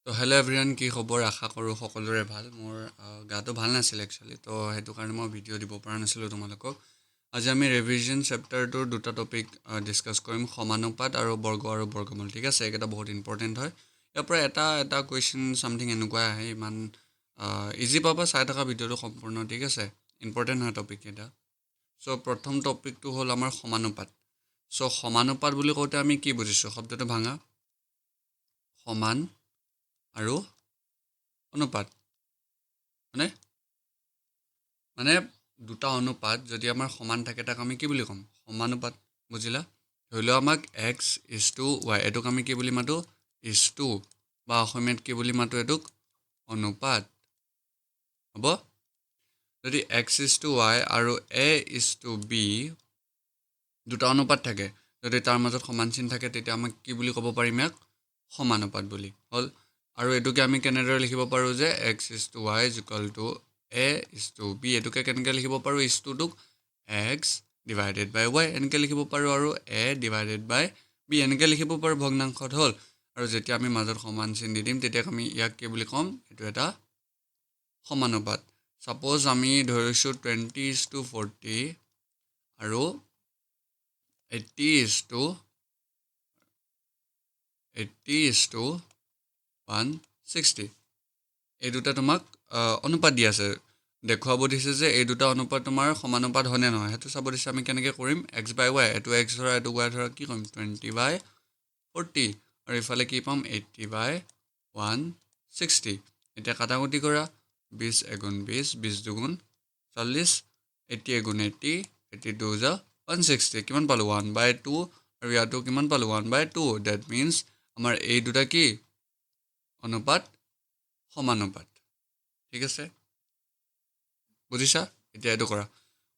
তো hello' everyone, কি খবৰ? আশা কৰোঁ সকলোৰে ভাল। মোৰ গাটো ভাল নাছিল একচুৱেলি, তো সেইটো কাৰণে মই ভিডিঅ' দিব পৰা নাছিলোঁ তোমালোকক। আজি আমি ৰিভিজন চেপ্টাৰটোৰ দুটা টপিক ডিছকাছ কৰিম, সমানুপাত আৰু বৰ্গমূল। ঠিক আছে, এইকেইটা বহুত ইম্পৰ্টেণ্ট হয়। ইয়াৰ পৰা এটা এটা কুৱেশ্যন ছামথিং এনেকুৱা আহে, ইমান ইজি পাবা চাই থকা ভিডিঅ'টো সম্পূৰ্ণ। ঠিক আছে, ইম্পৰ্টেণ্ট হয় টপিককেইটা। চ' প্ৰথম টপিকটো হ'ল আমাৰ সমানুপাত। চ' সমানুপাত বুলি কওঁতে আমি কি বুজিছোঁ? শব্দটো ভাঙা, সমান আৰু অনুপাত, মানে মানে দুটা অনুপাত যদি আমাৰ সমান থাকে তাক আমি কি বুলি ক'ম? সমানুপাত। বুজিলা? ধৰি লও আমাক এক্স ইজ টু ৱাই, এইটোক আমি কি বুলি মাতোঁ? ইজ টু, বা অসমীয়াত কি বুলি মাতোঁ? এইটোক অনুপাত। হ'ব? যদি এক্স ইজ টু ৱাই আৰু এ ইজ টু বি দুটা অনুপাত থাকে, যদি তাৰ মাজত সমান চিন থাকে, তেতিয়া আমাক কি বুলি ক'ব পাৰিম? ইয়াক সমানুপাত বুলি। হ'ল? আৰু এইটোকে আমি কেনেদৰে লিখিব পাৰোঁ যে X is to Y is equal to A is to B. এইটোকে কেনেকৈ লিখিব পাৰোঁ? ইজ টুটোক এক্স ডিভাইডেড বাই ৱাই এনেকৈ লিখিব পাৰোঁ, আৰু এ ডিভাইডেড বাই বি এনেকৈ লিখিব পাৰোঁ ভগ্নাংশত। হ'ল? আৰু যেতিয়া আমি মাজত সমান চিন দি দিম, তেতিয়া আমি ইয়াক কি বুলি ক'ম? এইটো এটা সমানুপাত। ছাপ'জ আমি ধৰিছোঁ 20:40 আৰু 80:160, এই দুটা তোমাক অনুপাত দি আছে, দেখুৱাব দিছে যে এই দুটা অনুপাত তোমাৰ সমানুপাত হয়নে নহয়, সেইটো চাব দিছে। আমি কেনেকৈ কৰিম? এক্স বাই ৱাই, এইটো এক্স ধৰা এইটো ৱাই ধৰা, কি কৰিম? 20/40, আৰু ইফালে কি পাম? 80/160। এতিয়া কাটাকুটি কৰা, 20 এগুণ 20, 20 দুগুণ 40, 80 এগুণ 80, 82 যা 160, কিমান পালোঁ? 1/2, আৰু ইয়াতো কিমান পালোঁ? 1/2। ডেট মিনছ আমাৰ এই দুটা কি অনুপাত? সমানুপাত। ঠিক আছে, বুজিছা? এতিয়া এইটো কৰা,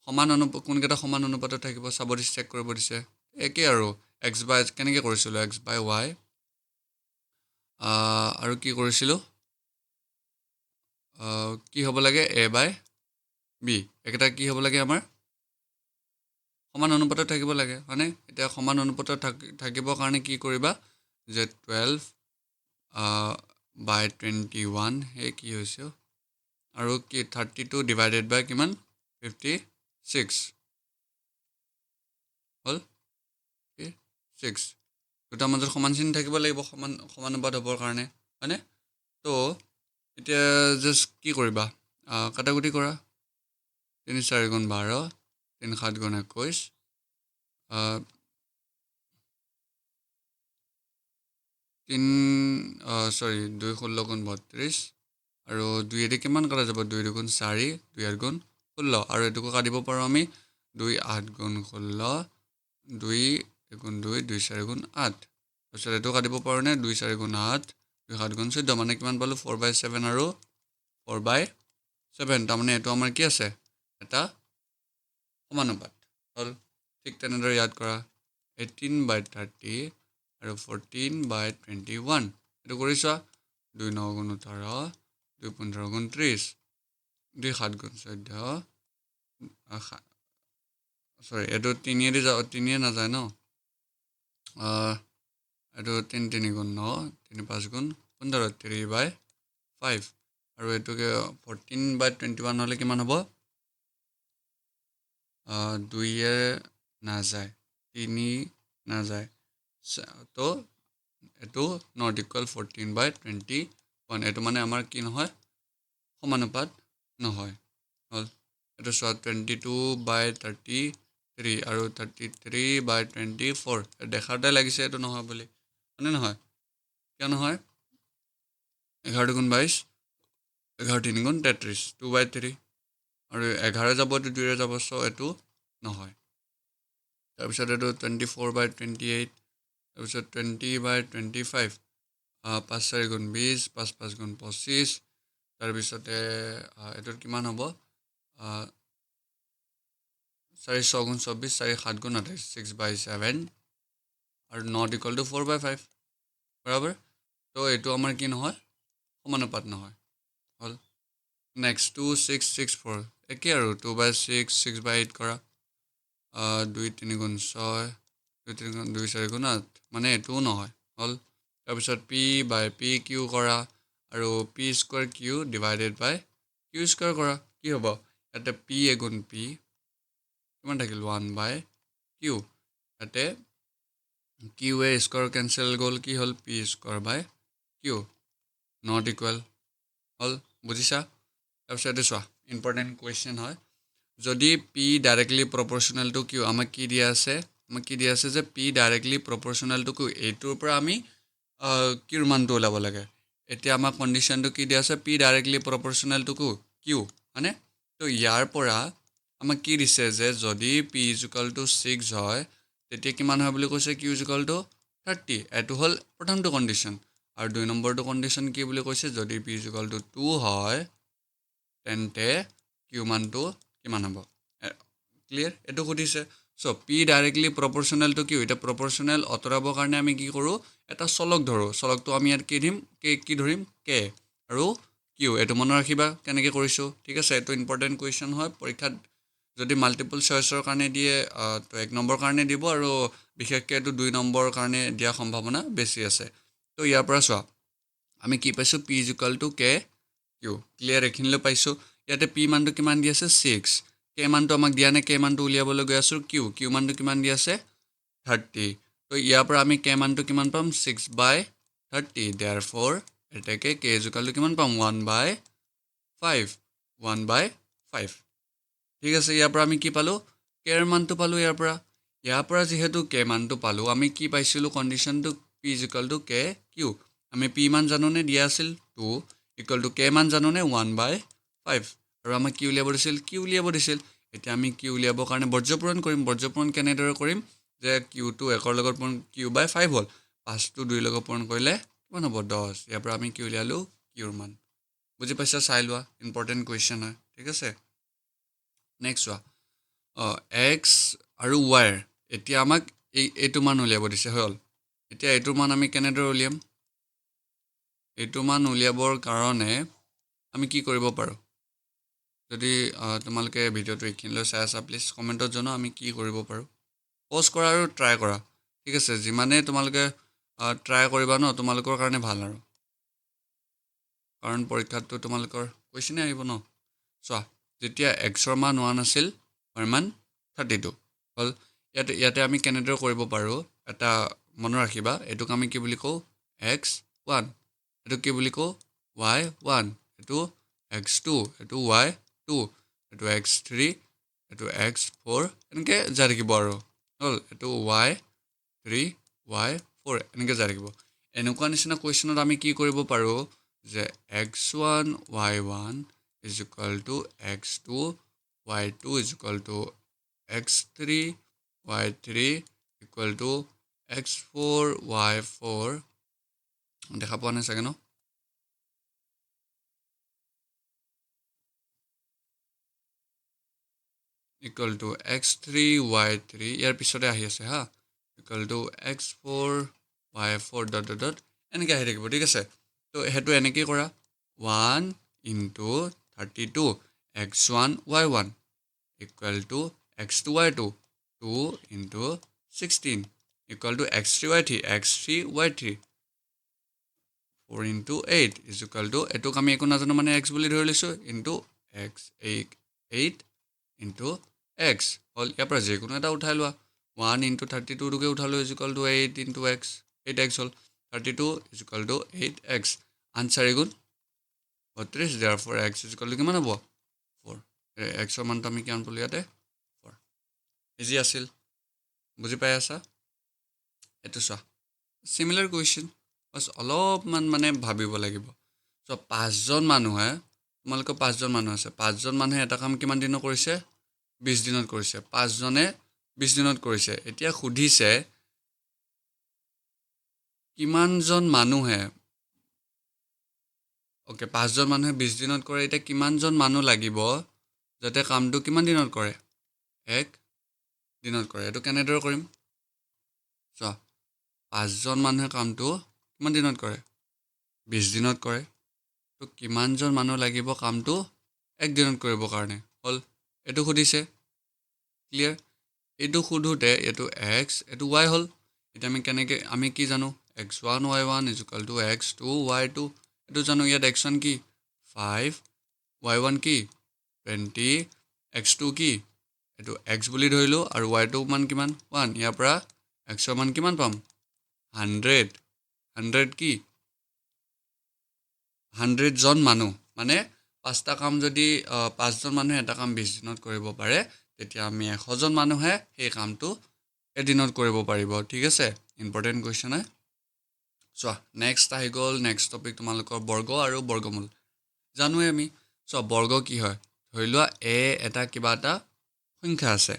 সমান কোনকেইটা সমান অনুপাতত থাকিব চাব দিছে, চেক কৰিব দিছে। একেই আৰু এক্স বাই, কেনেকৈ কৰিছিলোঁ? এক্স বাই ৱাই, আৰু কি কৰিছিলোঁ? কি হ'ব লাগে? এ বাই বি। একেটা কি হ'ব লাগে? আমাৰ সমান অনুপাতত থাকিব লাগে, হয়নে? এতিয়া সমান অনুপাতত থাকিবৰ কাৰণে কি কৰিবা? যে 12/21, সেই কি হৈছে, আৰু কি 32 ডিভাইডেড বাই কিমান? 56। হ'ল? 56, দুটাৰ মাজত সমান চিন থাকিব লাগিব সমানুপাত হ'বৰ কাৰণে, হয়নে? তো এতিয়া জাষ্ট কি কৰিবা? কাটাকুটি কৰা, 3 4 গুণ 12, 3 7 গুণ 21, 2 16 গুণ 32, আৰু 2 কিমান কটা যাব? 2 দুগুণ 4, 2 8 গুণ 16, আৰু এইটোকো কাটিব পাৰোঁ আমি। 2 8 গুণ 16, 2 গুণ 2, 2 4 গুণ 8, তাৰপিছত এইটো কাটিব পাৰোঁ নে? 2 4 গুণ 8, 2 7 গুণ 14, মানে কিমান পালোঁ? 4/7 আৰু 4/7। তাৰমানে এইটো আমাৰ কি আছে? এটা সমানুপাত। হ'ল? ঠিক তেনেদৰে ইয়াত কৰা, 18/30 আৰু 14/21, এইটো কৰি চোৱা। 2 9 গুণ 18, 2 15 গুণ 30, 2 7 গুণ 14, এইটো 3 নাযায় ন? এইটো 3 3 গুণ 9, 3 5 গুণ 15, 3/5, আৰু এইটোকে 14/21 হ'লে কিমান হ'ব? 2 নাযায়, 3 নাযায়, তো এইটো নট ইকুৱেল 14/21। এইটো মানে আমাৰ কি নহয়? সমানুপাত নহয়। হ'ল? এইটো চোৱা, 22/33 আৰু 33/24, দেখাতে লাগিছে এইটো নহয় বুলি, হয়নে নহয়? কিয় নহয়? 11 গুণ 22, 11 3 গুণ 33, 2/3, আৰু 11 যাব, এইটো 2 যাব, চ' এইটো নহয়। তাৰপিছত এইটো 24/28, তাৰপিছত 20/25, 5 4 গুণ 20, 5 5 গুণ 25, তাৰপিছতে এইটোত কিমান হ'ব? 4 6 গুণ 24, 4 7 গুণ 28, 6/7, আৰু নট ইকুৱেল টু 4/5, বৰাবৰ? তো এইটো আমাৰ কি নহয়? সমানুপাত নহয়। হ'ল? নেক্সট 2 6 6 4, একেই আৰু 2/6, 6/8 কৰা, 2 3 গুণ 6, 2 3 গুণ 2 4 গুণ 8, মানে এইটোও নহয়। হ'ল? তাৰপিছত P/PQ কৰা, আৰু পি স্কোৱাৰ কিউ ডিভাইডেড বাই কিউ স্কোৱাৰ কৰা কি হ'ব ইয়াতে পি এগুণ পি কিমান থাকিল 1 বাই কিউ ইয়াতে কিউ এ স্কোৱাৰ কেঞ্চেল গ'ল কি হ'ল P square by Q not equal হ'ল বুজিছা তাৰপিছত এইটো চোৱা ইম্পৰ্টেণ্ট কুৱেশ্যন হয় যদি P directly proportional to Q আমাক কি দিয়া আছে যে P directly proportional to Q এইটোৰ পৰা আমি কিউৰ মানটো ওলাব লাগে এতিয়া আমাক কণ্ডিশ্যনটো কি দিয়া আছে P directly proportional to Q হয়নে তো ইয়াৰ পৰা আমাক কি দিছে যে যদি পি ইজুকাল টু 6 হয় তেতিয়া কিমান হয় বুলি কৈছে কিউ ইজুকাল টু 30 এইটো হ'ল প্ৰথমটো কণ্ডিশ্যন আৰু 2 নম্বৰটো কণ্ডিশ্যন কি বুলি কৈছে যদি পি ইজুকাল টু 2 হয় তেন্তে কিউ মানটো কিমান হ'ব ক্লিয়াৰ এইটো সুধিছে so' P directly proportional to Q এতিয়া প্ৰপৰ্চনেল আঁতৰাবৰ কাৰণে আমি কি কৰোঁ এটা চলক ধৰোঁ চলকটো আমি ইয়াত কি ধৰিম কে আৰু কিউ এইটো মনত ৰাখিবা কেনেকৈ কৰিছোঁ ঠিক আছে এইটো ইম্পৰ্টেণ্ট কুৱেশ্যন হয় পৰীক্ষাত যদি মাল্টিপল চইচৰ কাৰণে দিয়ে তো 1 নম্বৰ কাৰণে দিব আৰু বিশেষকৈ এইটো 2 নম্বৰৰ কাৰণে দিয়াৰ সম্ভাৱনা বেছি আছে তো ইয়াৰ পৰা চোৱা আমি কি পাইছোঁ P equal to K Q clear এইখিনিলৈ পাইছোঁ ইয়াতে পি মানটো কিমান দি আছে 6 কে মানটো আমাক দিয়া নাই কে মানটো উলিয়াবলৈ গৈ আছোঁ কিউ মানটো কিমান দি আছে 30 তো ইয়াৰ পৰা আমি কে মানটো কিমান পাম 6 বাই 30 দেয়াৰফৰ এতেকে কে ইজুকালটো কিমান পাম 1 বাই 5 ঠিক আছে ইয়াৰ পৰা আমি কি পালোঁ কেৰ মানটো পালোঁ ইয়াৰ পৰা যিহেতু কে মানটো পালোঁ আমি কি পাইছিলোঁ কণ্ডিশ্যনটো P equal to K Q আমি পি মান জানোনে দিয়া আছিল 2 ইকুৱেল টু কে মান জানোনে 1 বাই 5 আৰু আমাক কি উলিয়াব দিছিল এতিয়া আমি কি উলিয়াবৰ কাৰণে বৰ্জপূৰণ কেনেদৰে কৰিম যে কিউটো 1ৰ লগত পূৰণ কিউ বাই 5 হ'ল 5টো 2ৰ লগত পূৰণ কৰিলে কিমান হ'ব 10 ইয়াৰ পৰা আমি কি উলিয়ালোঁ কিউৰ মান বুজি পাইছা চাই লোৱা ইম্পৰ্টেণ্ট কুৱেশ্যন হয় ঠিক আছে নেক্সট চোৱা এক্স আৰু ৱাইৰ এতিয়া আমাক এইটো মান উলিয়াব দিছে হ'ল এতিয়া এইটোৰ মান আমি কেনেদৰে উলিয়াম এইটো মান উলিয়াবৰ কাৰণে আমি কি কৰিব পাৰোঁ যদি তোমালোকে ভিডিঅ'টো এইখিনিলৈ চাই আছা প্লিজ কমেণ্টত জনাও আমি কি কৰিব পাৰোঁ প'জ কৰা আৰু ট্ৰাই কৰা ঠিক আছে যিমানেই তোমালোকে ট্ৰাই কৰিবা ন তোমালোকৰ কাৰণে ভাল আৰু কাৰণ পৰীক্ষাতটো তোমালোকৰ কুৱেশ্যনে আহিব ন চোৱা যেতিয়া এক্সৰ মান 1 আছিল তাৰ মান 32 হ'ল ইয়াতে আমি কেনেদৰে কৰিব পাৰোঁ এটা মনত ৰাখিবা এইটোক আমি কি বুলি কওঁ x1 এইটো কি বুলি কওঁ y1 এইটো x2 এইটো y2 এইটো x3 এইটো x4 এনেকৈ যাই থাকিব আৰু হ'ল এইটো y3 y4 এনেকৈ যাই থাকিব এনেকুৱা নিচিনা কুৱেশ্যনত আমি কি কৰিব পাৰোঁ যে x1 y1 is equal to x2 y2 is equal to x3 y3 equal to x4 y4 দেখা পোৱা নাই চাগে ন equal to x3 y3 ইয়াৰ পিছতে আহি আছে হা equal to x4 y4 dot এনেকৈ আহি থাকিব ঠিক আছে তো সেইটো এনেকৈ কৰা 1 into 32 x1 y1 equal to x2 y2 2 into 16 equal to x3 y3 4 into 8 is equal to এইটোক আমি একো নাজানো মানে x বুলি ধৰি লৈছোঁ into x 8 into x হ'ল ইয়াৰ পৰা যিকোনো এটা উঠাই লোৱা 1 into 32টোকে উঠালোঁ is equal to 8 into x 8x হ'ল 32 is equal to 8x answer গুণ 32 therefore x is equal to কিমান হ'ব 4 xৰ মানটো আমি কিমান পালোঁ ইয়াতে 4 ইজি আছিল বুজি পাই আছা এইটো চোৱা চিমিলাৰ কুৱেশ্যন বাছ অলপমান মানে ভাবিব লাগিব চ' 5জন মানুহে তোমালোকৰ 5জন মানুহ আছে 5জন মানুহে এটা কাম কিমান দিনত কৰিছে 20 দিনত কৰিছে 5জনে 20 দিনত কৰিছে এতিয়া সুধিছে কিমানজন মানুহে অ'কে 5জন মানুহে 20 দিনত কৰে এতিয়া কিমানজন মানুহ লাগিব যাতে কামটো কিমান দিনত কৰে 1 দিনত কৰে এইটো কেনেদৰে কৰিম চোৱা 5জন মানুহে কামটো কিমান দিনত কৰে 20 দিনত কৰে তো কিমানজন মানুহ লাগিব কামটো 1 দিনত কৰিবৰ কাৰণে হ'ল এইটো সুধিছে ক্লিয়াৰ এইটো সোধোতে এইটো x এইটো y হ'ল এতিয়া আমি কি জানো x1 y1 is equal to x2 y2 এইটো জানো ইয়াত x1 কি 5 y1 কি 20 x2 কি এইটো x বুলি ধৰিলোঁ আৰু y2 মান কিমান 1 ইয়াৰ পৰা x ৰ মান কিমান পাম 100 কি 100 জন মানুহ মানে পাঁচটা কাম যদি 5জন মানুহে এটা কাম 20 দিনত কৰিব পাৰে তেতিয়া আমি 100 জন মানুহে সেই কামটো এদিনত কৰিব পাৰিব ঠিক আছে ইম্পৰ্টেণ্ট কুৱেশ্যন হয় চোৱা নেক্সট আহি গ'ল নেক্সট টপিক তোমালোকৰ বৰ্গ আৰু বৰ্গমূল জানোৱে আমি চোৱা বৰ্গ কি হয় ধৰি লোৱা এটা কিবা এটা সংখ্যা আছে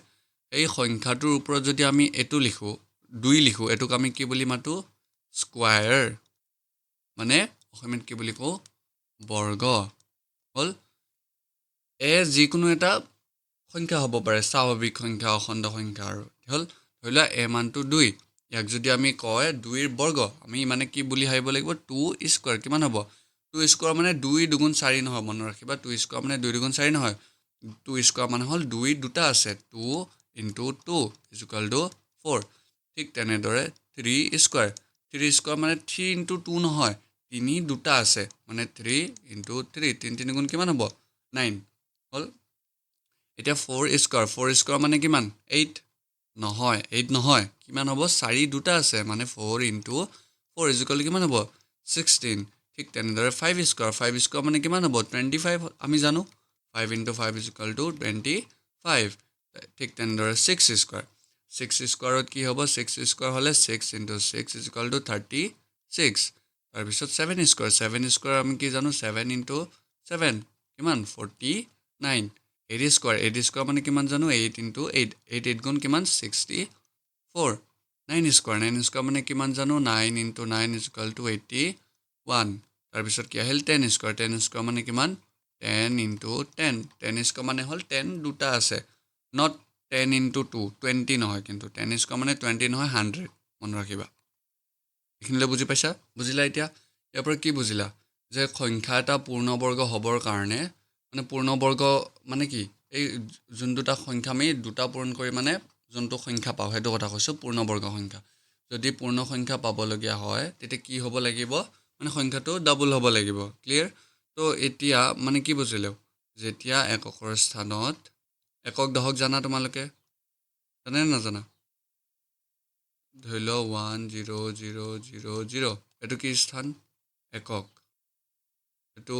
এই সংখ্যাটোৰ ওপৰত যদি আমি এইটো লিখোঁ 2 লিখোঁ এইটোক আমি কি বুলি মাতো স্কোয়াৰ মানে অসমীয়াত কি বুলি কওঁ বৰ্গ হ'ল যিকোনো এটা সংখ্যা হ'ব পাৰে স্বাভাৱিক সংখ্যা অখণ্ড সংখ্যা আৰু হ'ল ধৰি লোৱা মানটো 2 ইয়াক যদি আমি কয় 2 ৰ বৰ্গ আমি মানে কি বুলি ভাবিব লাগিব 2 স্কোয়াৰ কিমান হ'ব 2 স্কোয়াৰ মানে 2 দুগুণ 4 নহয় মনত ৰাখিবা 2 স্কোয়াৰ মানে 2 দুগুণ 4 নহয় 2 স্কোয়াৰ মানে হ'ল 2 দুটা আছে 2 × 2 = 4 ঠিক তেনেদৰে 3 স্কোয়াৰ 3 স্কোয়াৰ মানে 3 × 2 নহয় 3 দুটা আছে মানে 3 × 3 3 3 গুণ কিমান হ'ব 9 হ'ল এতিয়া 4 স্কোয়াৰ মানে কিমান 8 নহয় 8 নহয় কিমান হ'ব 4 দুটা আছে মানে 4 × 4 = কিমান হ'ব 16 ঠিক তেনেদৰে 5 স্কোয়াৰ মানে কিমান হ'ব 25 আমি জানো 5 × 5 = 25 ঠিক তেনেদৰে 6 স্কোয়াৰত কি হ'ব 6 স্কোয়াৰ হ'লে 6 × 6 = 36 তাৰপিছত 7 স্কোয়াৰ আমি কি জানো 7 × 7 কিমান 49 8 স্কোয়াৰ মানে কিমান জানো 8 × 8 8 গুণ কিমান 64 9 স্কোয়াৰ মানে কিমান জানো 9 × 9 = 81 তাৰপিছত কি আহিল 10 স্কোয়াৰ মানে কিমান 10 × 10 10 স্কোয়াৰ মানে হ'ল 10 দুটা আছে নট 10 × 2 20 নহয় কিন্তু 10 স্কোয়াৰ মানে 20 নহয় 100 মনত ৰাখিবা এইখিনিলৈ বুজি পাইছা বুজিলা এতিয়া ইয়াৰ পৰা কি বুজিলা যে সংখ্যা এটা পূৰ্ণবৰ্গ হ'বৰ কাৰণে মানে পূৰ্ণবৰ্গ মানে কি এই যোন দুটা সংখ্যা আমি দুটা পূৰণ কৰি মানে যোনটো সংখ্যা পাওঁ সেইটো কথা কৈছোঁ পূৰ্ণবৰ্গ সংখ্যা যদি পূৰ্ণ সংখ্যা পাবলগীয়া হয় তেতিয়া কি হ'ব লাগিব মানে সংখ্যাটো ডাবল হ'ব লাগিব ক্লিয়াৰ তো এতিয়া মানে কি বুজিলেও যেতিয়া এককৰ স্থানত একক দশক জানা তোমালোকে জানে নে নাজানা ধৰি লও 1 0 0 0 0 এইটো কি স্থান একক এইটো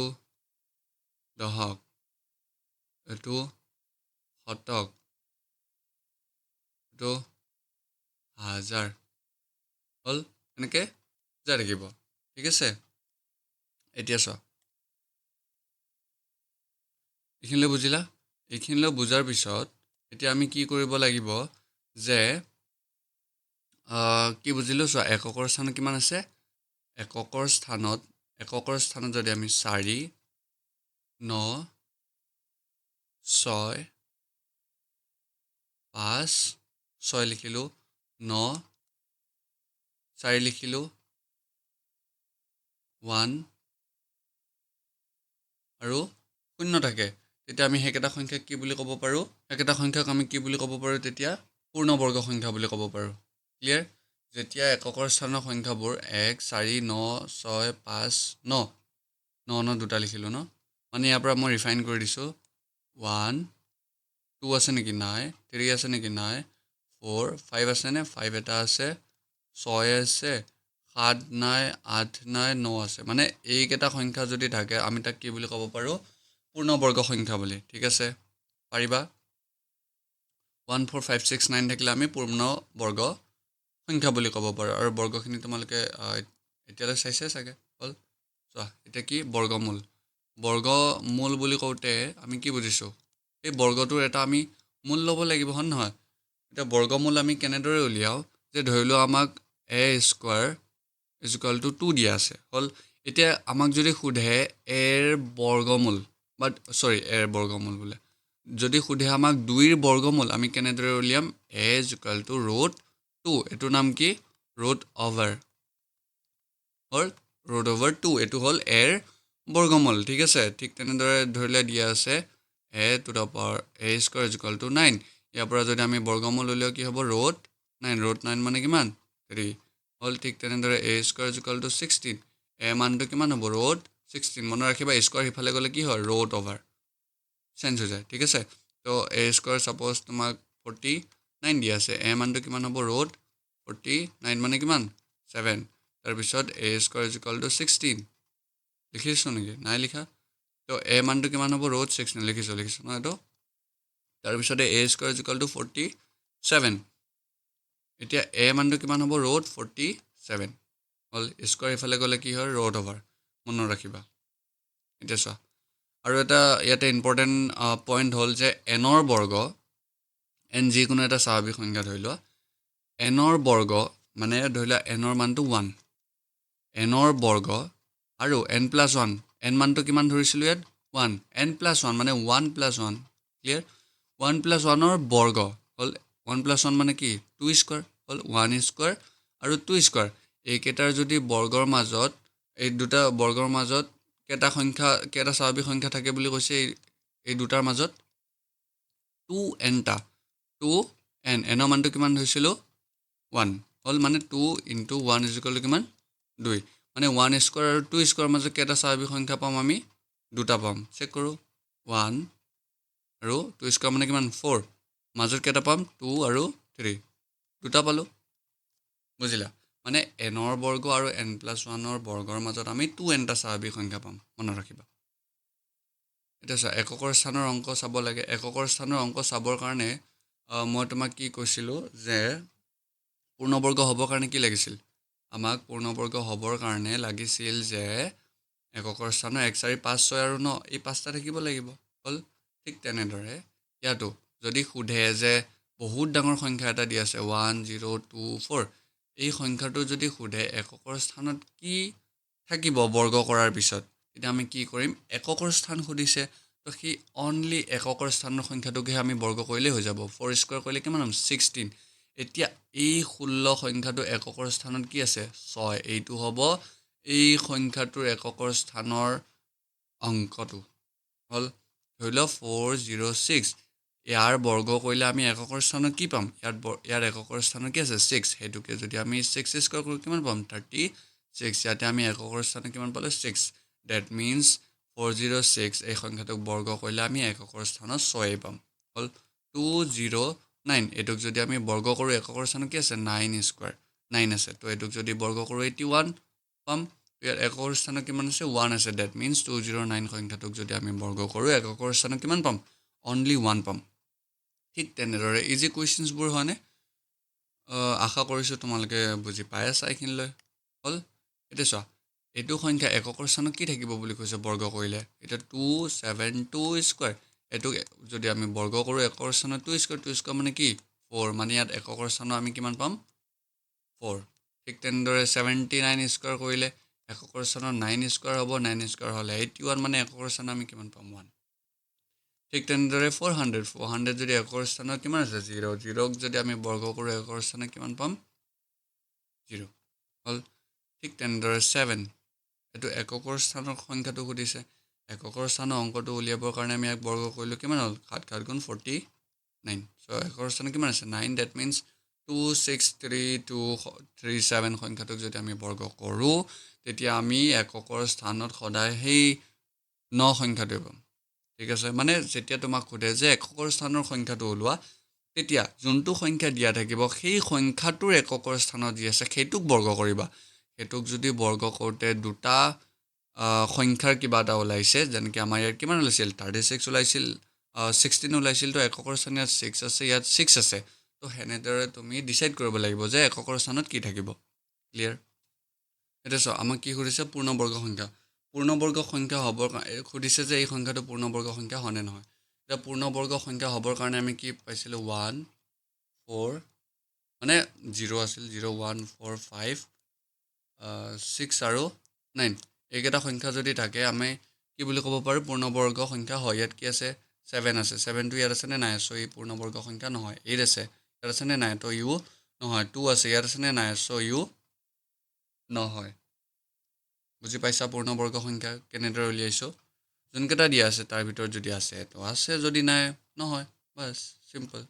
দশক এইটো শতক এইটো হাজাৰ হ'ল এনেকৈ যাই থাকিব ঠিক আছে এতিয়া চোৱা এইখিনিলৈ বুজিলা এইখিনিলৈ বুজাৰ পিছত এতিয়া আমি কি কৰিব লাগিব যে কি বুজিলোঁ চোৱা এককৰ স্থানত কিমান আছে এককৰ স্থানত যদি আমি 4 9 6 5 6 লিখিলোঁ 9 4 লিখিলোঁ 1 আৰু 0 থাকে তেতিয়া আমি সেইকেইটা সংখ্যাক কি বুলি ক'ব পাৰোঁ সেইকেইটা সংখ্যাক আমি কি বুলি ক'ব পাৰোঁ তেতিয়া পূৰ্ণবৰ্গ সংখ্যা বুলি ক'ব পাৰোঁ ক্লিয়াৰ যেতিয়া এককৰ স্থানৰ সংখ্যাবোৰ 1 4 9 6 5 9 9 দুটা লিখিলোঁ ন মানে ইয়াৰ পৰা মই ৰিফাইন কৰি দিছোঁ 1 2 আছে নেকি নাই 3 আছে নেকি নাই 4 5 আছেনে 5 এটা আছে 6 আছে 7 নাই 8 নাই 9 আছে মানে এইকেইটা সংখ্যা যদি থাকে আমি তাক কি বুলি ক'ব পাৰোঁ পূৰ্ণবৰ্গ সংখ্যা বুলি ঠিক আছে পাৰিবা 1 4 5 6 9 থাকিলে আমি পূৰ্ণবৰ্গ সংখ্যা বুলি ক'ব পাৰোঁ আৰু বৰ্গখিনি তোমালোকে এতিয়ালৈ চাইছে চাগে হ'ল চোৱা এতিয়া কি বৰ্গমূল বুলি কওঁতে আমি কি বুজিছোঁ এই বৰ্গটোৰ এটা আমি মূল ল'ব লাগিব হয় নহয় এতিয়া বৰ্গমূল আমি কেনেদৰে উলিয়াওঁ যে ধৰি লওঁ আমাক a² = 2 দিয়া আছে হ'ল এতিয়া আমাক যদি সোধে এৰ বৰ্গমূল বোলে যদি সোধে আমাক 2ৰ বৰ্গমূল আমি কেনেদৰে উলিয়াম a = √2 এইটোৰ নাম কি √2 এইটো হ'ল এৰ বৰ্গমূল ঠিক আছে ঠিক তেনেদৰে ধৰিলে দিয়া আছে a² = 9 ইয়াৰ পৰা যদি আমি বৰ্গমূল উলিয়াওঁ কি হ'ব √9 মানে কিমান 3 হ'ল ঠিক তেনেদৰে a² = 16 মানটো কিমান হ'ব 16 মনত ৰাখিবা স্কোৱাৰ সিফালে গ'লে কি হয় ৰুট অভাৰ চেঞ্জ হৈ যায় ঠিক আছে তো এ স্কোৱাৰ ছাপ'জ তোমাক 49 দিয়া আছে এ মানটো কিমান হ'ব ৰুট 49 মানে কিমান 7 তাৰপিছত এ স্কোৱাৰ ইজ ইকুৱেল টু 16 লিখিছোঁ নেকি নাই লিখা তো এ মানটো কিমান হ'ব ৰুট 16 লিখিছোঁ ন এইটো তাৰপিছতে এ স্কোৱাৰ ইজ ইকুৱেল টু 47 এতিয়া এ মানটো কিমান হ'ব ৰুট 47 হ'ল স্কোৱাৰ ইফালে গ'লে কি হয় ৰুট অভাৰ মনত ৰাখিবা এতিয়া চোৱা আৰু এটা ইয়াতে ইম্পৰ্টেণ্ট পইণ্ট হ'ল যে এনৰ বৰ্গ এন যিকোনো এটা স্বাভাৱিক সংখ্যা ধৰি লোৱা এনৰ বৰ্গ মানে ধৰি লোৱা এনৰ মানটো 1 এনৰ বৰ্গ আৰু এন প্লাছ 1 এন মানটো কিমান ধৰিছিলোঁ ইয়াত 1 এন প্লাছ 1 মানে 1 প্লাছ 1 ক্লিয়াৰ 1 প্লাছ 1ৰ বৰ্গ হ'ল 1 প্লাছ 1 মানে কি 2 স্কোৱাৰ হ'ল 1 স্কোৱাৰ আৰু 2 স্কোৱাৰ এইকেইটাৰ যদি বৰ্গৰ মাজত এই দুটা বৰ্গৰ মাজত কেইটা স্বাভাৱিক সংখ্যা থাকে বুলি কৈছে এই দুটাৰ মাজত 2nটা 2n এনৰ মানটো কিমান ধৰিছিলোঁ 1 হ'ল মানে 2 ইনটু 1 ইজ ইকুৱেল টু কিমান 2 মানে 1 স্কোৱাৰ আৰু 2 স্কোৱাৰ মাজত কেইটা স্বাভাৱিক সংখ্যা পাম আমি দুটা পাম চেক কৰোঁ 1 আৰু 2 স্কোৱাৰ মানে কিমান 4 মাজত কেইটা পাম 2 আৰু 3 দুটা পালোঁ বুজিলা মানে এনৰ বৰ্গ আৰু এন প্লাছ 1ৰ বৰ্গৰ মাজত আমি 2nটা স্বাভাৱিক সংখ্যা পাম মনত ৰাখিবা এতিয়া চোৱা এককৰ স্থানৰ অংক চাব লাগে এককৰ স্থানৰ অংক চাবৰ কাৰণে মই তোমাক কি কৈছিলোঁ যে পূৰ্ণবৰ্গ হ'বৰ কাৰণে কি লাগিছিল আমাক পূৰ্ণবৰ্গ হ'বৰ কাৰণে লাগিছিল যে এককৰ স্থানৰ 1 4 5 6 আৰু 9 এই 5টা থাকিব লাগিব হ'ল ঠিক তেনেদৰে ইয়াতো যদি সোধে যে বহুত ডাঙৰ সংখ্যা এটা দি আছে 1 0 2 4 এই সংখ্যাটো যদি সোধে এককৰ স্থানত কি থাকিব বৰ্গ কৰাৰ পিছত তেতিয়া আমি কি কৰিম এককৰ স্থান সুধিছে তো সেই অনলি এককৰ স্থানৰ সংখ্যাটোকহে আমি বৰ্গ কৰিলেই হৈ যাব 4 স্কোৱাৰ কৰিলে কিমান হ'ম 16 এতিয়া এই 16 সংখ্যাটো এককৰ স্থানত কি আছে 6 এইটো হ'ব এই সংখ্যাটোৰ এককৰ স্থানৰ অংকটো হ'ল ধৰি লওক 406 ইয়াৰ বৰ্গ কৰিলে আমি এককৰ স্থানত কি পাম ইয়াৰ এককৰ স্থানত কি আছে 6 সেইটোকে যদি আমি 6 স্কোৱাৰ কৰোঁ কিমান পাম 36 ইয়াতে আমি এককৰ স্থানত কিমান পালোঁ 6 ডেট মিনছ 406 এই সংখ্যাটোক বৰ্গ কৰিলে আমি এককৰ স্থানত 6 পাম হ'ল 209 এইটোক যদি আমি বৰ্গ কৰোঁ এককৰ স্থানত কি আছে 9 স্কোৱাৰ 9 আছে তো এইটোক যদি বৰ্গ কৰোঁ 81 পাম ইয়াৰ এককৰ স্থানত কিমান আছে 1 আছে ডেট মিনছ 209 সংখ্যাটোক যদি আমি বৰ্গ কৰোঁ এককৰ স্থানত কিমান পাম অনলি 1 পাম ঠিক তেনেদৰে ইজি কুৱেশ্যনছবোৰ হয়নে আশা কৰিছোঁ তোমালোকে বুজি পাই আছা এইখিনিলৈ হ'ল এতিয়া চোৱা এইটো সংখ্যা এককৰ স্থানত কি থাকিব বুলি কৈছে বৰ্গ কৰিলে এতিয়া 272 স্কোৱাৰ এইটোক যদি আমি বৰ্গ কৰোঁ এককৰ স্থানত 2 স্কোৱাৰ মানে কি 4 মানে ইয়াত এককৰ স্থানত আমি কিমান পাম 4 ঠিক তেনেদৰে 79 স্কোৱাৰ কৰিলে এককৰ স্থানত 9 স্কোৱাৰ হ'ব 9 স্কোৱাৰ হ'লে 81 মানে এককৰ স্থানত আমি কিমান পাম 1 ঠিক তেনেদৰে 400 যদি এককৰ স্থানত কিমান আছে 0ক যদি আমি বৰ্গ কৰোঁ এককৰ স্থানত কিমান পাম 0 হ'ল ঠিক তেনেদৰে 7 এইটো এককৰ স্থানৰ সংখ্যাটো সুধিছে এককৰ স্থানৰ অংকটো উলিয়াবৰ কাৰণে আমি ইয়াক বৰ্গ কৰিলোঁ কিমান হ'ল 7 7 গুণ 49 চ' এককৰ স্থানত কিমান আছে 9 ডেট মিনছ 263 সংখ্যাটোক যদি আমি বৰ্গ কৰোঁ তেতিয়া আমি এককৰ স্থানত সদায় সেই 9 সংখ্যাটোৱে পাম ঠিক আছে মানে যেতিয়া তোমাক সোধে যে এককৰ স্থানৰ সংখ্যাটো ওলোৱা তেতিয়া যোনটো সংখ্যা দিয়া থাকিব সেই সংখ্যাটোৰ এককৰ স্থানত যি আছে সেইটোক বৰ্গ কৰিবা সেইটোক যদি বৰ্গ কৰোঁতে দুটা সংখ্যাৰ কিবা এটা ওলাইছে যেনেকৈ আমাৰ ইয়াত কিমান ওলাইছিল 36 ওলাইছিল 16 ওলাইছিল তো এককৰ স্থান ইয়াত 6 আছে ইয়াত 6 আছে তো সেনেদৰে তুমি ডিচাইড কৰিব লাগিব যে এককৰ স্থানত কি থাকিব ক্লিয়াৰ এতিয়া চোৱা আমাক কি সুধিছে পূৰ্ণবৰ্গ সংখ্যা হ'বৰ সুধিছে যে এই সংখ্যাটো পূৰ্ণবৰ্গ সংখ্যা হয়নে নহয় এতিয়া পূৰ্ণবৰ্গ সংখ্যা হ'বৰ কাৰণে আমি কি পাইছিলোঁ 1 4 মানে 0 আছিল 0 1 4 5 6 আৰু 9 এইকেইটা সংখ্যা যদি থাকে আমি কি বুলি ক'ব পাৰোঁ পূৰ্ণবৰ্গ সংখ্যা হয় ইয়াত কি আছে 7 আছে 7টো ইয়াত আছেনে নাই চ' ই পূৰ্ণবৰ্গ সংখ্যা নহয় 8 আছে ইয়াত আছেনে নাই তো ইউ নহয় 2 আছে ইয়াত আছেনে নাই চ' ইউ নহয় বুজি পাইছা পূৰ্ণবৰ্গ সংখ্যা কেনেদৰে উলিয়াইছোঁ যোনকেইটা দিয়া আছে তাৰ ভিতৰত যদি আছে তো আছে যদি নাই নহয় বাছ চিম্পল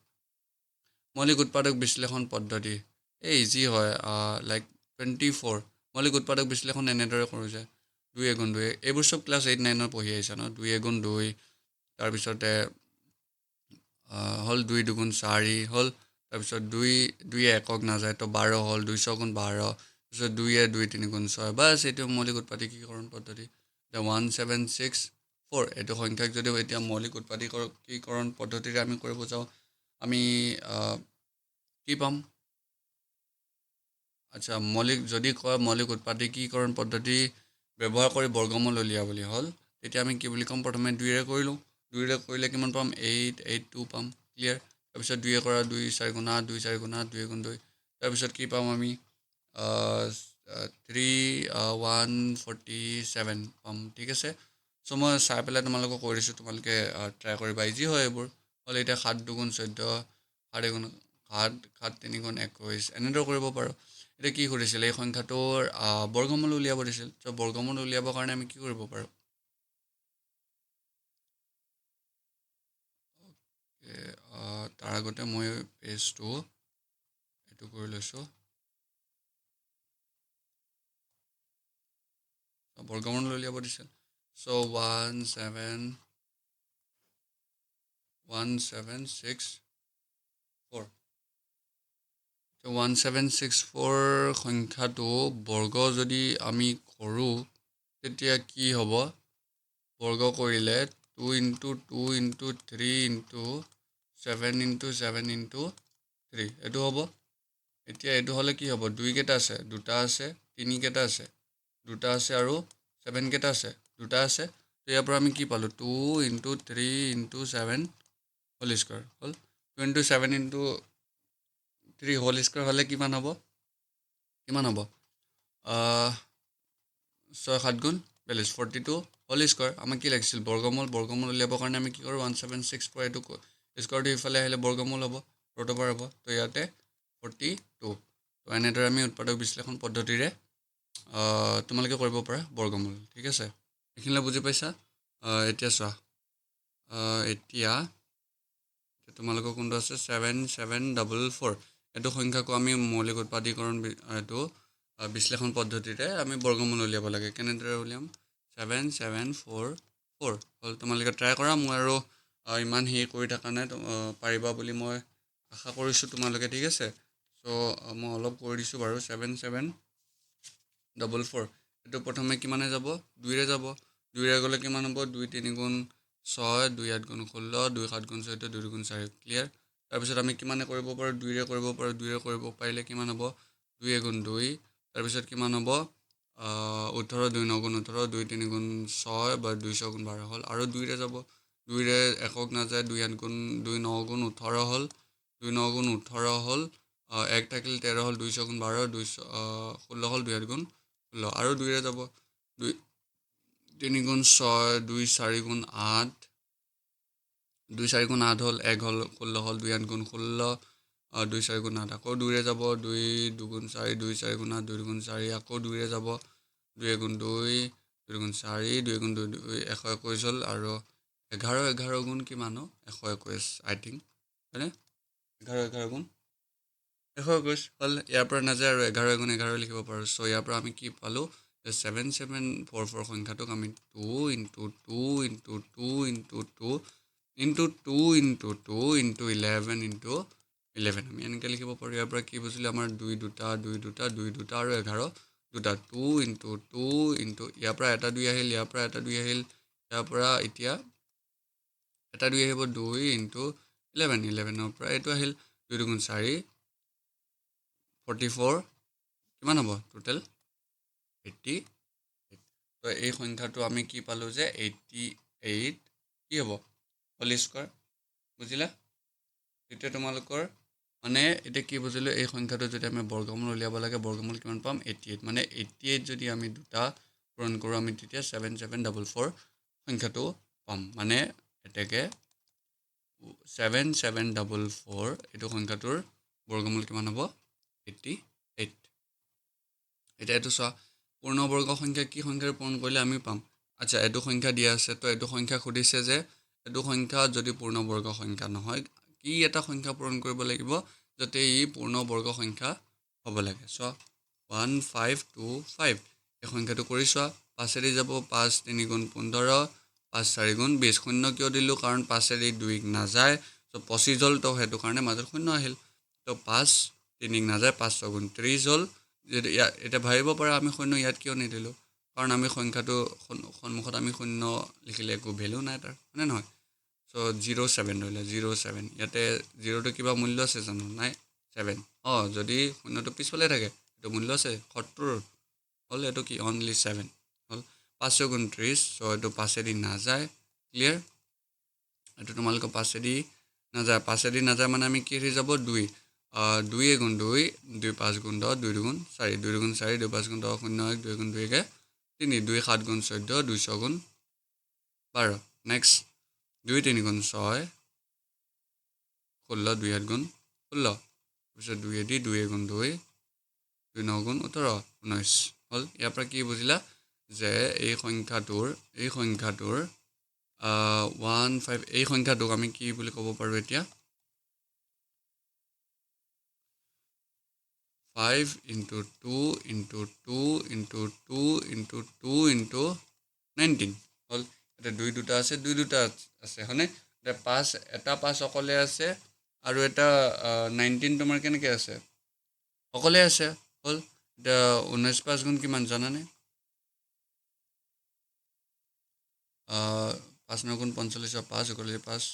মৌলিক উৎপাদক বিশ্লেষণ পদ্ধতি এই ইজি হয় লাইক 24 মৌলিক উৎপাদক বিশ্লেষণ এনেদৰে কৰোঁ যে 2 এগুণ 2 এইবোৰ চব ক্লাছ 8 9 পঢ়ি আহিছা ন 2 এগুণ 2 তাৰপিছতে হ'ল 2 দুগুণ 4 হ'ল তাৰপিছত 2 একক নাযায় তো 12 হ'ল 2 ছগুণ 12 তাৰপিছত 2 2 3 গুণ 6 বাছ এইটো মৌলিক উৎপাদকীকৰণ পদ্ধতি এতিয়া 1764 এইটো সংখ্যাক যদি এতিয়া মৌলিক উৎপাদকীকৰণ পদ্ধতিৰে আমি কৰিব যাওঁ আমি কি পাম আচ্ছা যদি কয় মৌলিক উৎপাদকীকৰণ পদ্ধতি ব্যৱহাৰ কৰি বৰ্গমূল উলিওৱা বুলি হ'ল তেতিয়া আমি কি বুলি ক'ম প্ৰথমে 2ৰে কৰিলোঁ 2ৰে কৰিলে কিমান পাম 8 2 পাম ক্লিয়াৰ তাৰপিছত 2 কৰা 2 4 গুণ 8 2 4 গুণ 8 2 গুণ 2 তাৰপিছত কি পাম আমি 3 147 পাম ঠিক আছে চ' মই চাই পেলাই তোমালোকক কৈ দিছোঁ তোমালোকে ট্ৰাই কৰিবা ইজি হয় এইবোৰ হ'লে এতিয়া 7 দুগুণ 14 7 এগুণ 7 7 3 গুণ 21 এনেদৰে কৰিব পাৰোঁ এতিয়া কি কৰিছিল এই সংখ্যাটোৰ বৰ্গমূল উলিয়াব দিছিল চ' বৰ্গমূল উলিয়াবৰ কাৰণে আমি কি কৰিব পাৰোঁ তাৰ আগতে মই পেজটো এইটো কৰি লৈছোঁ বৰ্গমূল উলিয়াব দিছিল চ' 1764 সংখ্যাটো বৰ্গ যদি আমি কৰোঁ তেতিয়া কি হ'ব বৰ্গ কৰিলে 2 × 2 × 3 × 7 × 7 × 3 এইটো হ'ব এতিয়া এইটো হ'লে কি হ'ব 2 কেইটা আছে 2টা আছে 3 কেইটা আছে 2টা আছে আৰু 7 কেইটা আছে 2টা আছে তো ইয়াৰ পৰা আমি কি পালোঁ 2 × 3 × 7 হোল স্কুৱাৰ হ'ল 2 × 7 × 3 হোল স্কুৱাৰ হ'লে কিমান হ'ব 6 7 গুণ 42 42 হোল স্কুৱাৰ আমাক কি লাগিছিল বৰ্গমূল উলিয়াবৰ কাৰণে আমি কি কৰোঁ 1764 এইটো স্কুৱাৰটো ইফালে আহিলে বৰ্গমূল হ'ব ৰ'টবাৰ হ'ব তো ইয়াতে 42 তো এনেদৰে আমি উৎপাদক বিশ্লেষণ পদ্ধতিৰে তোমালোকে কৰিব পাৰা বৰ্গমূল ঠিক আছে এইখিনিলৈ বুজি পাইছা এতিয়া চোৱা এতিয়া তোমালোকৰ কোনটো আছে 7744 এইটো সংখ্যাকো আমি মৌলিক উৎপাদকীকৰণ এইটো বিশ্লেষণ পদ্ধতিৰে আমি বৰ্গমূল উলিয়াব লাগে কেনেদৰে উলিয়াম 7744 হ'ল তোমালোকে ট্ৰাই কৰা মই আৰু ইমান হেৰি কৰি থকা নাই পাৰিবা বুলি মই আশা কৰিছোঁ তোমালোকে ঠিক আছে চ' মই অলপ কৰি দিছোঁ বাৰু 7744 এইটো প্ৰথমে কিমানে যাব 2ৰে যাব 2ৰে গ'লে কিমান হ'ব 2 3 গুণ 6 2 8 গুণ 16 2 7 গুণ 14 2 গুণ 4 ক্লিয়াৰ তাৰপিছত আমি কিমানে কৰিব পাৰোঁ 2ৰে কৰিব পাৰোঁ 2ৰে কৰিব পাৰিলে কিমান হ'ব 2 এগুণ 2 তাৰপিছত কিমান হ'ব 18 2 9 গুণ 18 2 3 গুণ 6 বা 2 6 গুণ 12 হ'ল আৰু 2ৰে যাব 2ৰে একক নাযায় 2 8 গুণ 2 9 গুণ 18 হ'ল 2 9 গুণ 18 হ'ল 1 থাকিল 13 হ'ল 2 6 গুণ 12 2 16 হ'ল 2 8 গুণ 16 আৰু 2ৰে যাব 2 3 গুণ 6 2 4 গুণ 8 2 4 গুণ 8 হ'ল 1 হ'ল 16 হ'ল 2 8 গুণ 16 2 4 গুণ 8 আকৌ 2ৰে যাব 2 2 গুণ 4 2 4 গুণ 8 2 গুণ 4 আকৌ 2ৰে যাব 2 গুণ 2 2 গুণ 4 2 গুণ 2 121 হ'ল আৰু 11 গুণ কিমান 121 আই থিংক হয়নে 11 গুণ 121 হ'ল ইয়াৰ পৰা নাযায় আৰু 11 গুণ 11 লিখিব পাৰোঁ চ' ইয়াৰ পৰা আমি কি পালোঁ 7744 সংখ্যাটোক আমি 2 × 2 × 2 × 2 × 2 × 2 × 11 × 11 আমি এনেকৈ লিখিব পাৰোঁ ইয়াৰ পৰা কি বুজিলোঁ আমাৰ 2 দুটা আৰু 11 দুটা 2 × 2 × ইয়াৰ পৰা এটা 2 আহিল ইয়াৰ পৰা এটা 2 আহিল ইয়াৰ পৰা এতিয়া এটা 2 আহিব 2 × 11 11ৰ পৰা এইটো আহিল 2 2 গুণ 4 44 কিমান হ'ব টোটেল 88 তো এই সংখ্যাটো আমি কি পালোঁ যে 88 কি হ'ব হোল স্কুৱাৰ বুজিলা তেতিয়া তোমালোকৰ মানে এতিয়া কি বুজিলোঁ এই সংখ্যাটো যদি আমি বৰ্গমূল উলিয়াব লাগে বৰ্গমূল কিমান পাম 88 মানে 88 যদি আমি দুটা পূৰণ কৰোঁ আমি তেতিয়া 7744 সংখ্যাটো পাম মানে এতেকে 7744 এইটো সংখ্যাটোৰ বৰ্গমূল কিমান হ'ব 88 এতিয়া এইটো চোৱা পূৰ্ণবৰ্গ সংখ্যা কি সংখ্যাৰে পূৰণ কৰিলে আমি পাম আচ্ছা এইটো সংখ্যা দিয়া আছে তো এইটো সংখ্যা সুধিছে যে এইটো সংখ্যা যদি পূৰ্ণবৰ্গ সংখ্যা নহয় কি এটা সংখ্যা পূৰণ কৰিব লাগিব যাতে ই পূৰ্ণবৰ্গ সংখ্যা হ'ব লাগে চোৱা 1525 এই সংখ্যাটো কৰি চোৱা 5 যাব 5 3 গুণ 15 5 4 গুণ 20 শূন্য কিয় দিলোঁ কাৰণ 5 2 নাযায় তো 25 হ'ল তো সেইটো কাৰণে মাজত শূন্য আহিল তো 5 3 নাযায় 5 6 গুণ 30 হ'ল যদি এটা ভাবিব পাৰা আমি শূন্য ইয়াত কিয় নিদিলোঁ কাৰণ আমি সংখ্যাটো সন্মুখত আমি শূন্য লিখিলে একো ভেলু নাই তাৰ হয়নে নহয় সো 07 ধৰিলে 07 ইয়াতে 0টো কিবা মূল্য আছে জানো নাই 7 যদি শূন্যটো পিছফালে থাকে এইটো মূল্য আছে 70 হ'ল এইটো কি অনলি 7 হ'ল 5 গুণ 30 সো এইটো 5 দি নাযায় ক্লিয়াৰ এইটো তোমালোকৰ 5 দি নাযায় 5 দি নাযায় মানে আমি কি হৈ যাব 2 2 গুণ 2 2 5 গুণ 10 2 গুণ 4 2 গুণ 4 2 5 গুণ 10 0 1 2 গুণ 2 কে 3 2 7 গুণ 14 200 গুণ 12 নেক্সট 2 3 গুণ 6 16 2 8 গুণ 16 তাৰপিছত 2 দি 2 গুণ 2 2 9 গুণ 18 19 হ'ল ইয়াৰ পৰা কি বুজিলা যে এই সংখ্যাটোৰ 15 এই সংখ্যাটোক আমি কি বুলি ক'ব পাৰোঁ এতিয়া 5 into 2 into 2 into 2 into 2 into 19 হ'ল এটা 2 দুটা আছে হয়নে এটা 5 অকলে আছে আৰু এটা 19 তোমাৰ কেনেকৈ আছে অকলে আছে হ'ল এতিয়া 19 5 গুণ কিমান জানানে 5 9 গুণ 45 5 অকলে 5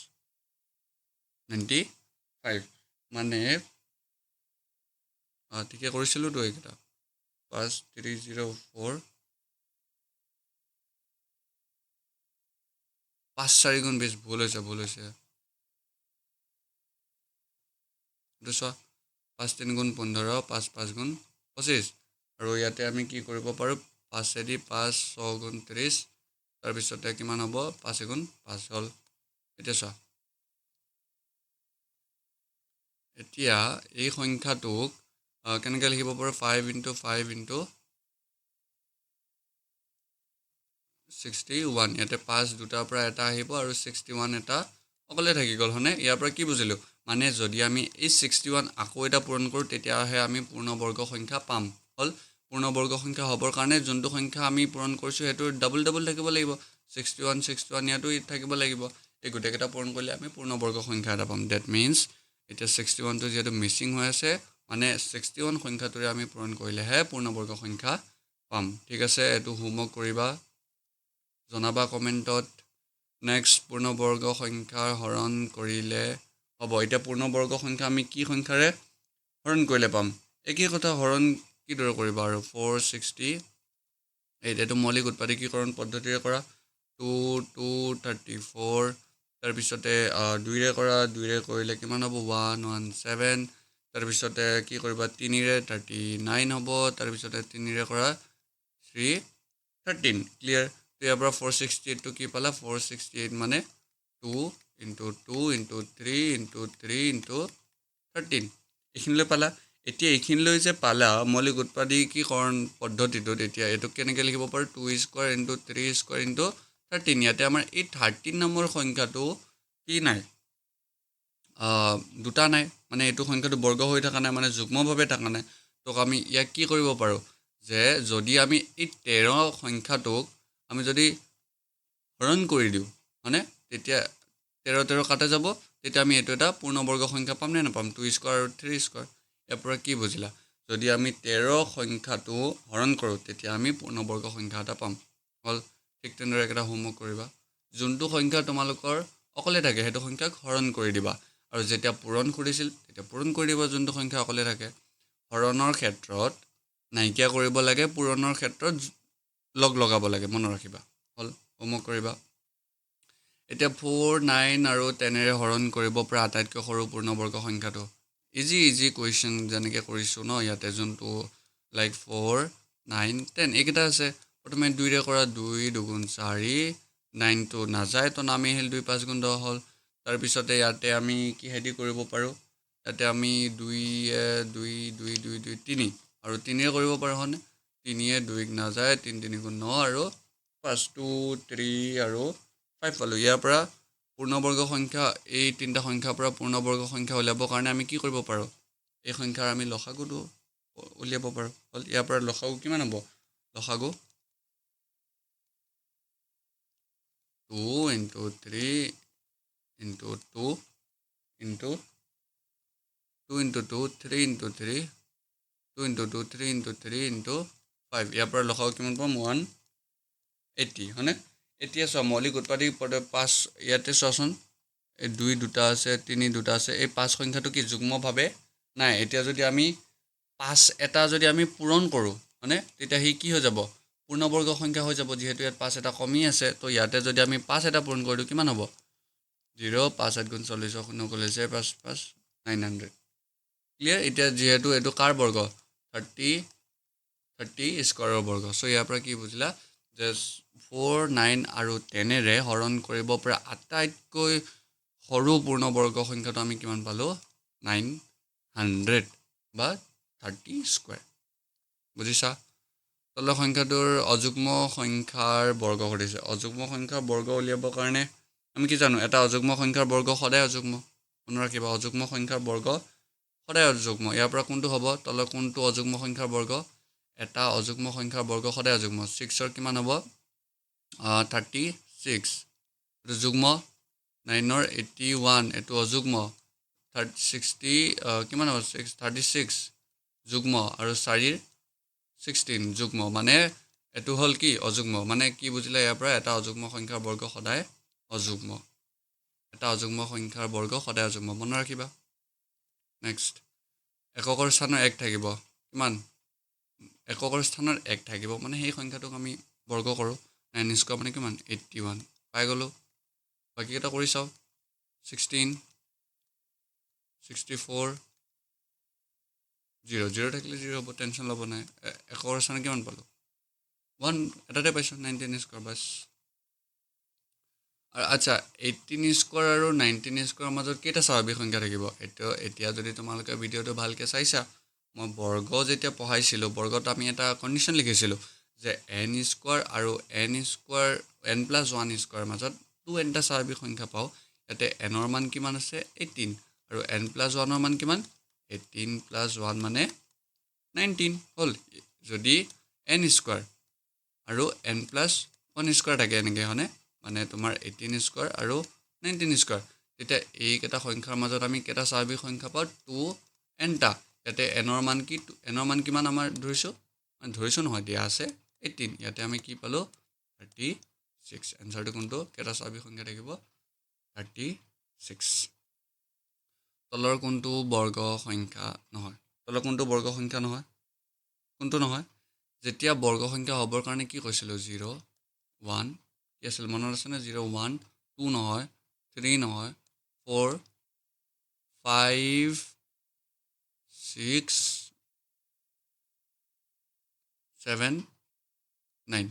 95 মানে ঠিকে কৰিছিলোঁতো এইকেইটা 5304 5 4 গুণ 20 ভুল হৈছে এইটো চোৱা 5 3 গুণ 15 5 5 গুণ 25 আৰু ইয়াতে আমি কি কৰিব পাৰোঁ 5 দি 5 6 গুণ 30 তাৰপিছতে কিমান হ'ব 5 গুণ 5 হ'ল এতিয়া চোৱা এতিয়া এই সংখ্যাটোক কেনেকৈ লিখিব পাৰোঁ 5 into 5 into 61 ইয়াতে 5 দুটাৰ পৰা এটা আহিব আৰু 61 এটা অকলে থাকি গ'ল হয়নে ইয়াৰ পৰা কি বুজিলোঁ মানে যদি আমি এই 61 আকৌ এটা পূৰণ কৰোঁ তেতিয়াহে আমি পূৰ্ণবৰ্গ সংখ্যা পাম হ'ল পূৰ্ণবৰ্গ সংখ্যা হ'বৰ কাৰণে যোনটো সংখ্যা আমি পূৰণ কৰিছোঁ সেইটো ডাবল থাকিব লাগিব 61 ইয়াতো থাকিব লাগিব এই গোটেইকেইটা পূৰণ কৰিলে আমি পূৰ্ণবৰ্গ সংখ্যা এটা পাম ডেট মিনছ এতিয়া 61টো যিহেতু মিচিং হৈ আছে মানে 61 সংখ্যাটোৰে আমি পূৰণ কৰিলেহে পূৰ্ণবৰ্গ সংখ্যা পাম ঠিক আছে এইটো হোমৱৰ্ক কৰিবা জনাবা কমেণ্টত নেক্সট পূৰ্ণবৰ্গ সংখ্যাৰ হৰণ কৰিলে হ'ব এতিয়া পূৰ্ণবৰ্গ সংখ্যা আমি কি সংখ্যাৰে হৰণ কৰিলে পাম একেই কথা হৰণ কিদৰে কৰিবা আৰু 460 এইটো মৌলিক উৎপাদকীকৰণ পদ্ধতিৰে কৰা 2 2 34 তাৰপিছতে 2ৰে কৰা 2ৰে কৰিলে কিমান হ'ব 117 তাৰপিছতে কি কৰিবা 3ৰে 39 হ'ব তাৰপিছতে 3ৰে কৰা 313 ক্লিয়াৰ ইয়াৰ পৰা 468টো কি পালা 468 মানে 2 into 2 into 3 into 3 into 13 এইখিনিলৈ পালা এতিয়া এইখিনিলৈ যে পালা মৌলিক উৎপাদকীকৰণ পদ্ধতিটোত এতিয়া এইটো কেনেকৈ লিখিব পাৰোঁ 2 স্কোৱাৰ into 3 স্কোৱাৰ into 13 ইয়াতে আমাৰ এই 13 নম্বৰ সংখ্যাটো কি নাই দুটা নাই মানে এইটো সংখ্যাটো বৰ্গ হৈ থকা নাই মানে যুগ্মভাৱে থকা নাই তো আমি ইয়াক কি কৰিব পাৰোঁ যে যদি আমি এই 13 সংখ্যাটোক আমি যদি হৰণ কৰি দিওঁ হয়নে তেতিয়া 13 কাটা যাব তেতিয়া আমি এইটো এটা পূৰ্ণবৰ্গ সংখ্যা পাম নে নাপাম 2 স্কোৱাৰ আৰু 3 স্কোৱাৰ ইয়াৰ পৰা কি বুজিলা যদি আমি 13 সংখ্যাটো হৰণ কৰোঁ তেতিয়া আমি পূৰ্ণবৰ্গ সংখ্যা এটা পাম হ'ল ঠিক তেনেদৰে এটা হোমৱৰ্ক কৰিবা যোনটো সংখ্যা তোমালোকৰ অকলে থাকে সেইটো সংখ্যাক হৰণ কৰি দিবা আৰু যেতিয়া পূৰণ কৰিছিল তেতিয়া পূৰণ কৰি দিবা যোনটো সংখ্যা অকলে থাকে হৰণৰ ক্ষেত্ৰত নাইকিয়া কৰিব লাগে পূৰণৰ ক্ষেত্ৰত লগাব লাগে মনত ৰাখিবা হ'ল হোমৱৰ্ক কৰিবা এতিয়া 4 9 আৰু 10ৰে হৰণ কৰিব পৰা আটাইতকৈ সৰু পূৰ্ণবৰ্গ সংখ্যাটো ইজি কুৱেশ্যন যেনেকৈ কৰিছোঁ ন ইয়াতে যোনটো লাইক 4 9 10 এইকেইটা আছে প্ৰথমে 2ৰে কৰা 2 2 গুণ 4 9টো নাযায় তো নামি আহিল 2 5 গুণ 10 হ'ল তাৰপিছতে ইয়াতে আমি কিহেদি কৰিব পাৰোঁ ইয়াতে আমি 3 আৰু 3ৰে কৰিব পাৰোঁ হয়নে 3য়ে 2ক নাযায় 3 3 গুণ 9 আৰু 5 2 3 আৰু 5 পালোঁ ইয়াৰ পৰা পূৰ্ণবৰ্গ সংখ্যা এই তিনিটা সংখ্যাৰ পৰা পূৰ্ণবৰ্গ সংখ্যা উলিয়াবৰ কাৰণে আমি কি কৰিব পাৰোঁ এই সংখ্যাৰ আমি লসাগুটো উলিয়াব পাৰোঁ হ'ল ইয়াৰ পৰা লসাগু কিমান হ'ব লসাগু 2 into 3 into 2 into 2 into 2 3 into 3 2 into 2 3 into 3 into 5 ইয়াৰ পৰা লখাও কিমান পাম 180 হয়নে এতিয়া চোৱা মৌলিক উৎপাদক পদে 5 ইয়াতে চোৱাচোন এই 2 দুটা আছে 3 দুটা আছে এই 5 সংখ্যাটো কি যুগ্মভাৱে নাই এতিয়া যদি আমি 5 এটা যদি আমি পূৰণ কৰোঁ হয়নে তেতিয়া হি কি হৈ যাব পূৰ্ণবৰ্গ সংখ্যা হৈ যাব যেহেতু ইয়াত 5 এটা কমি আছে তো ইয়াতে যদি আমি 5 এটা পূৰণ কৰি দিওঁ কিমান হ'ব 0 5 8 গুণ 40 শূন্য কৰিছে 5 5 900 ক্লিয়াৰ এতিয়া যেহেতু এইটো কাৰ বৰ্গ 30 স্কোৱাৰৰ বৰ্গ সো ইয়াৰ পৰা কি বুজিলা যে 4 9 আৰু 10 ৰে হৰণ কৰিব পৰা আটাইতকৈ সৰু পূৰ্ণবৰ্গ সংখ্যাটো আমি কিমান পালো 900 বা 30 স্কোৱাৰ বুজিছা তলৰ সংখ্যাটোৰ অযুগ্ম সংখ্যাৰ বৰ্গ কৰিছে অযুগ্ম সংখ্যাৰ বৰ্গ উলিয়াবৰ কাৰণে আমি কি জানো এটা অযুগ্ম সংখ্যাৰ বৰ্গ সদায় অযুগ্ম মনত ৰাখিবা অযুগ্ম সংখ্যাৰ বৰ্গ সদায় অযুগ্ম ইয়াৰ পৰা কোনটো হ'ব তলৰ কোনটো অযুগ্ম সংখ্যাৰ বৰ্গ এটা অযুগ্ম সংখ্যাৰ বৰ্গ সদায় অযুগ্ম 6 ৰ কিমান হ'ব 36 এটো যুগ্ম 9 ৰ 81 এটো অযুগ্ম 60 কিমান হ'ব 36 যুগ্ম আৰু 4 ৰ 16 যুগ্ম মানে এটো হল কি অযুগ্ম মানে কি বুজিলা ইয়াৰ পৰা এটা অযুগ্ম সংখ্যাৰ বৰ্গ সদায় অযুগ্ম এটা অযুগ্ম সংখ্যাৰ বৰ্গ সদায় অযুগ্ম মনত ৰাখিবা নেক্সট এককৰ স্থানৰ 1 থাকিব কিমান এককৰ স্থানৰ 1 থাকিব মানে সেই সংখ্যাটোক আমি বৰ্গ কৰোঁ 9 স্কয়াৰ মানে কিমান 81 পাই গলো বাকি এটা কৰি চাও 16 64 0 0 থাকিলে 0 হ'ব টেনশন ল'ব নাই এককৰ স্থান কিমান পালো 1 এটাতে পাইছো 19 স্কয়াৰ বাস আৰু আচ্ছা 18 স্কয়াৰ আৰু 19 স্কয়াৰ মাজত কেইটা স্বাভাৱিক সংখ্যা থাকিব এতিয়া যদি তোমালোকে ভিডিওটো ভালকে চাইছা মই বৰ্গ যেতিয়া পঢ়াইছিলো বৰ্গত আমি এটা কন্ডিশন লিখিছিলো যে n স্কয়াৰ আৰু n স্কয়াৰ n + 1 স্কয়াৰ মাজত 2n টা স্বাভাৱিক সংখ্যা পাও ইয়াতে n ৰ মান কিমান আছে 18 আৰু n + 1 ৰ মান কিমান 18 + 1 মানে 19 হল যদি n স্কয়াৰ আৰু n + 1 স্কয়াৰ থাকে এনেকে হনে মানে তোমাৰ 18 স্কয়াৰ আৰু 19 স্কয়াৰ তেতিয়া এই কেটা সংখ্যাৰ মাজত আমি কেটা স্বাভাৱিক সংখ্যা পাও 2n টা ইয়াতে n ৰ মান কি n ৰ মান কিমান আমাৰ ধৰিছো নহয় দিয়া আছে 18 ইয়াতে আমি কি পালো 36 আনসাৰটো কোনটো কেটা স্বাভাৱিক সংখ্যা থাকিব 36 তলৰ কোনটো বৰ্গ সংখ্যা নহয় তলৰ কোনটো বৰ্গ সংখ্যা নহয় কোনটো নহয় যেতিয়া বৰ্গ সংখ্যা হবৰ কাৰণে কি কৈছিলো 0 1 কি আছিল মনত আছে না 0 1 2 নহয় 3 নহয় 4 5 6 7 9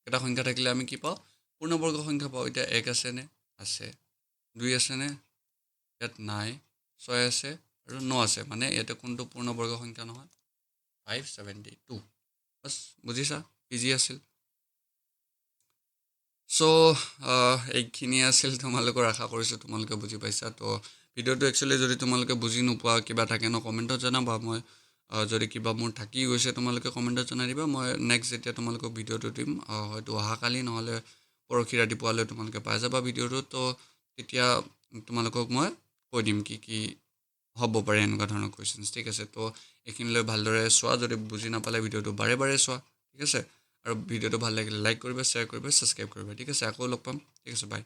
এটা সংখ্যা থাকিলে আমি কি পাও পূৰ্ণবৰ্গ সংখ্যা পাও এটা 1 আছে নে আছে 2 আছে নে ইয়াত নাই 6 আছে আৰু 9 আছে মানে এটা কোনটো পূৰ্ণবৰ্গ সংখ্যা নহয় 572 বস বুজিছা ইজি আছিল সো এইখিনি আছিল তোমালোকৰ আশা কৰিছো তোমালোকে বুজি পাইছা তো ভিডিওটো একচুয়ালি যদি তোমালোকে বুজি নোপোৱা কিবা থাকে ন কমেন্টত জনাবা মই যদি কিবা মোৰ থাকি গৈছে তোমালোকে কমেন্টত জনাই দিবা মই নেক্সট যেতিয়া তোমালোকক ভিডিওটো দিম হয়তো অহাকালি নহলে পৰখি ৰাতিপুৱালৈ তোমালোকে পাই যাবা ভিডিওটো তো তেতিয়া তোমালোকক মই কৈ দিম কি হ'ব পাৰে এনেকুৱা ধৰণৰ কোৱেশ্চনছ ঠিক আছে তো এইখিনিলৈ ভালদৰে চোৱা যদি বুজি নাপালে ভিডিওটো বাৰে বাৰে চোৱা ঠিক আছে আৰু ভিডিওটো ভাল লাগিলে লাইক কৰিবা শ্বেয়াৰ কৰিবা সাবস্ক্ৰাইব কৰিবা ঠিক আছে আকৌ লগ পাম ঠিক আছে বাই